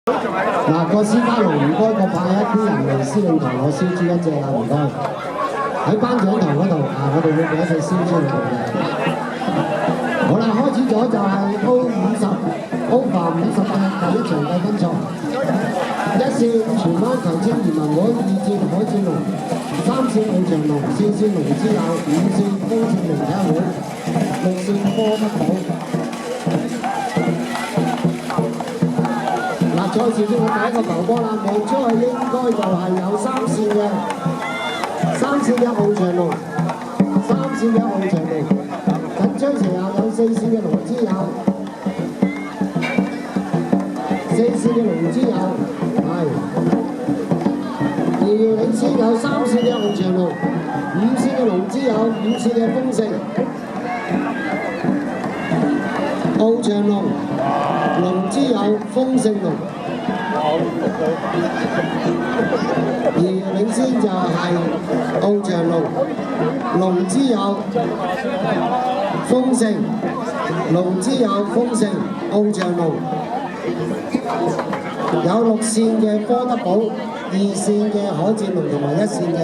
嗱，個私家龍唔該，個派一啲人嚟司令台攞燒豬一隻啊，唔該。喺頒獎台嗰度我哋會俾一隻燒豬嚟嘅。好啦，開始咗就係 over 50嘅第一場計分賽。一線荃灣葵青移民會，二線海戰龍，三線奧翔龍，四線龍之友，五線豐盛龍體會，六線科德寶。嗱，賽事中嘅第一個球波啦，望出去應該就係有三線嘅奧翔龍，緊追隨後有四線嘅龍之友，係。遙遙領先有三線嘅奧翔龍，五線嘅龍之友，五線嘅豐盛。奧翔龍、龍之友、豐盛龍。而領先就係奧翔龍、龍之友、豐盛、奧翔龍。有6線嘅科德寶，2線嘅海戰龍同埋1線嘅